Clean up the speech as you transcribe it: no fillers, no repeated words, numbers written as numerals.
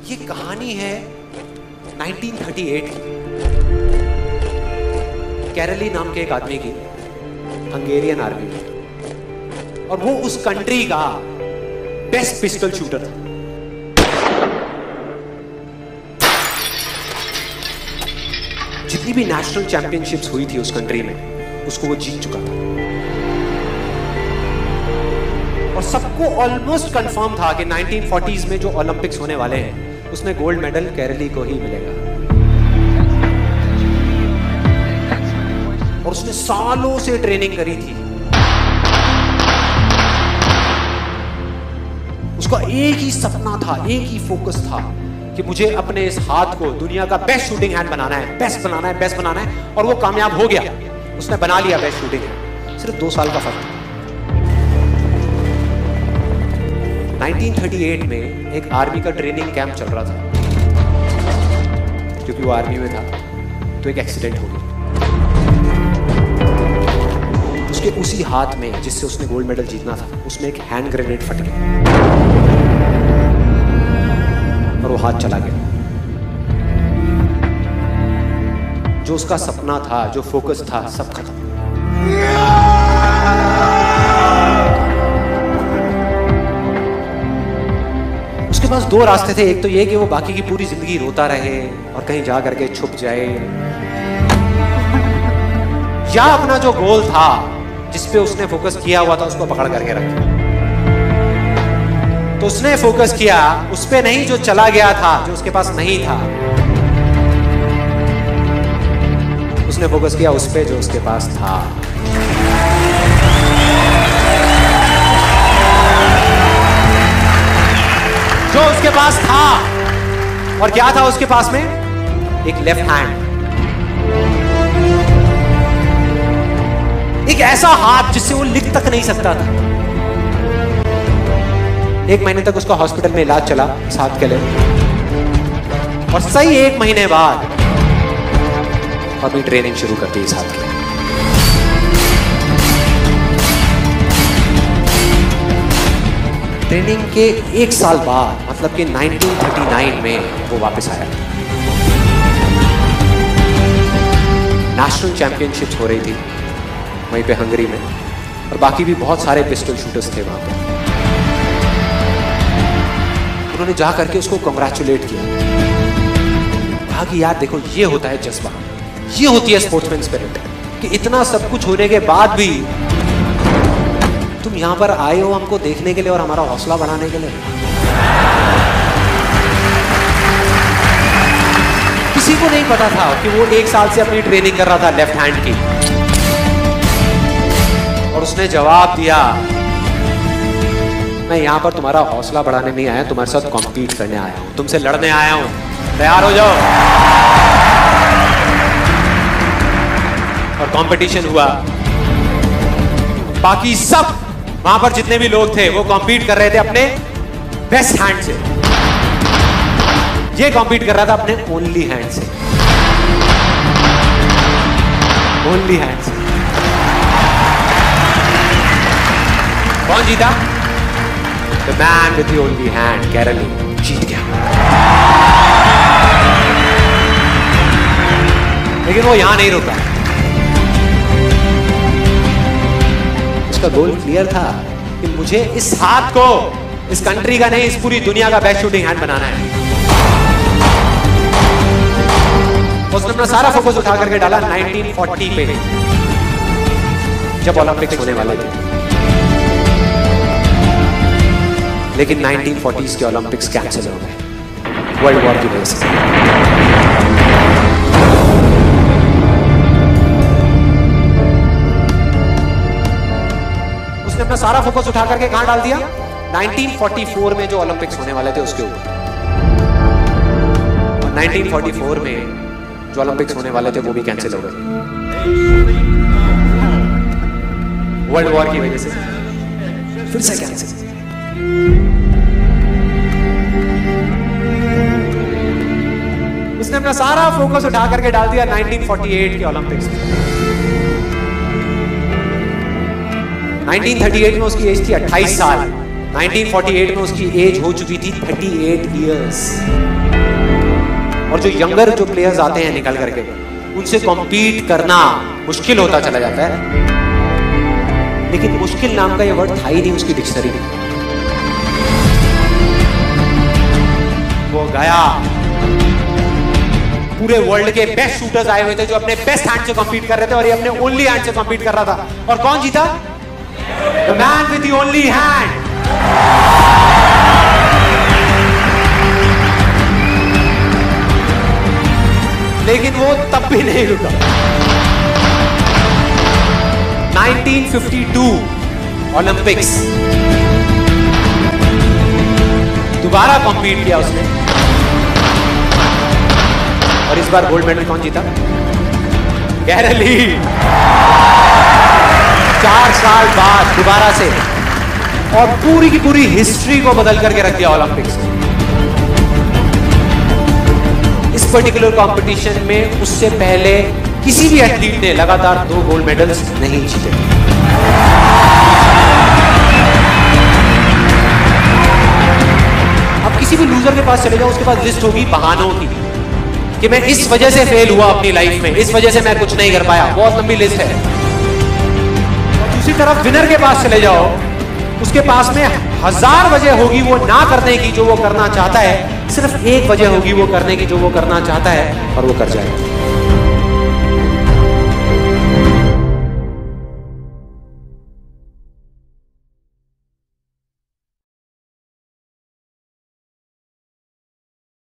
ये कहानी है 1938 की, कैरली नाम के एक आदमी की, हंगेरियन आर्मी में, और वो उस कंट्री का बेस्ट पिस्टल शूटर था। जितनी भी नेशनल चैंपियनशिप्स हुई थी उस कंट्री में, उसको वो जीत चुका था। और सबको ऑलमोस्ट कंफर्म था कि 1940s में जो ओलंपिक्स होने वाले हैं उसमें गोल्ड मेडल केरली को ही मिलेगा। और उसने सालों से ट्रेनिंग करी थी। उसका एक ही सपना था, एक ही फोकस था कि मुझे अपने इस हाथ को दुनिया का बेस्ट शूटिंग हैंड बनाना है, बेस्ट बनाना है, बेस्ट बनाना है। और वो कामयाब हो गया, उसने बना लिया बेस्ट शूटिंग हैंड। सिर्फ 2 साल का फर्क था। 1938 में एक आर्मी का ट्रेनिंग कैंप चल रहा था, क्योंकि वो आर्मी में था, तो एक एक्सीडेंट हो गया। उसके उसी हाथ में जिससे उसने गोल्ड मेडल जीतना था, उसमें एक हैंड ग्रेनेड फट गया और वो हाथ चला गया। जो उसका सपना था, जो फोकस था, सब खत्म। उसके पास 2 रास्ते थे। एक तो ये कि वो बाकी की पूरी जिंदगी रोता रहे और कहीं जा करके छुप जाए, या अपना जो गोल था, जिस पे उसने फोकस किया हुआ था, उसको पकड़ करके रखे। तो उसने फोकस किया उस पे नहीं जो चला गया था, जो उसके पास नहीं था। उसने फोकस किया उस पे जो उसके पास था। जो उसके पास था, और क्या था उसके पास में? एक लेफ्ट हैंड, एक ऐसा हाथ जिससे वो लिख तक नहीं सकता था। 1 महीने तक उसका हॉस्पिटल में इलाज चला इस हाथ के लिए, और सही 1 महीने बाद अपनी ट्रेनिंग शुरू करती इस हाथ के लिए। ट्रेनिंग के 1 साल बाद, मतलब कि 1939 में वो वापस आया। नेशनल चैंपियनशिप्स हो रही थी वहीं पे हंगरी में, और बाकी भी बहुत सारे पिस्टल शूटर्स थे वहां पे। उन्होंने जा करके उसको कांग्रेचुलेट किया, कहा कि यार देखो, ये होता है जज्बा, ये होती है स्पोर्ट्समैन स्पिरिट, कि इतना सब कुछ होने के बाद भी तुम यहां पर आए हो हमको देखने के लिए और हमारा हौसला बढ़ाने के लिए। किसी को नहीं पता था कि वो 1 साल से अपनी ट्रेनिंग कर रहा था लेफ्ट हैंड की, और उसने जवाब दिया, मैं यहां पर तुम्हारा हौसला बढ़ाने नहीं आया, तुम्हारे साथ कॉम्पीट करने आया हूं, तुमसे लड़ने आया हूं, तैयार हो जाओ। और कंपटीशन हुआ। बाकी सब वहां पर जितने भी लोग थे वो कॉम्पीट कर रहे थे अपने बेस्ट हैंड से, ये कॉम्पीट कर रहा था अपने ओनली हैंड से, ओनली हैंड से। कौन जीता? The man with the only hand, केरली जीत गया। लेकिन वो यहां नहीं रुका। उसका गोल क्लियर था कि मुझे इस हाथ को, इस कंट्री का नहीं, इस पूरी दुनिया का बेस्ट शूटिंग हैंड बनाना है। उसने अपना सारा फोकस उठा करके डाला 1940 पे, जब ओलंपिक्स होने वाले थे। लेकिन 1940s के ओलंपिक्स कैंसिल हो गए वर्ल्ड वॉर की वजह से। उसने अपना सारा फोकस उठा करके कहां डाल दिया? 1944 में जो ओलंपिक्स होने वाले थे उसके ऊपर। और 1944 में जो ओलंपिक्स होने वाले थे वो भी कैंसिल हो गए वर्ल्ड वॉर की वजह से। फिर से कैंसिल। उसने अपना सारा फोकस उठा करके डाल दिया 1948 के ओलंपिक्स में। 1938 में उसकी एज थी 28 साल, 1948 में उसकी एज हो चुकी थी 38 इयर्स। और जो यंगर जो प्लेयर्स आते हैं निकल करके, उनसे कॉम्पीट करना मुश्किल होता चला जाता है। लेकिन मुश्किल नाम का ये वर्ड था ही नहीं उसकी डिक्शनरी में। वो गया, पूरे वर्ल्ड के बेस्ट शूटर्स आए हुए थे जो अपने बेस्ट हैंड से कॉम्पीट कर रहे थे, और ये अपने ओनली हैंड से कॉम्पीट कर रहा था। और कौन जीता? The man with the only hand. लेकिन वो तब भी नहीं रुका। 1952 ओलंपिक्स, दोबारा कॉम्पीट किया उसने, और इस बार गोल्ड मेडल कौन जीता? गैरल ली। 4 साल बाद दोबारा से, और पूरी की पूरी हिस्ट्री को बदल करके रख दिया ओलंपिक्स। इस पर्टिकुलर कंपटीशन में उससे पहले किसी भी एथलीट ने लगातार 2 गोल्ड मेडल्स नहीं जीते। अब किसी भी लूजर के पास चले जाओ, उसके पास लिस्ट होगी बहानों की कि मैं इस वजह से फेल हुआ अपनी लाइफ में, इस वजह से मैं कुछ नहीं कर पाया। बहुत लंबी लिस्ट है। और दूसरी तरफ विनर के पास चले जाओ, उसके पास में 1000 वजह होगी वो ना करने की जो वो करना चाहता है, सिर्फ एक वजह होगी वो करने की जो वो करना चाहता है, और वो कर जाएगा।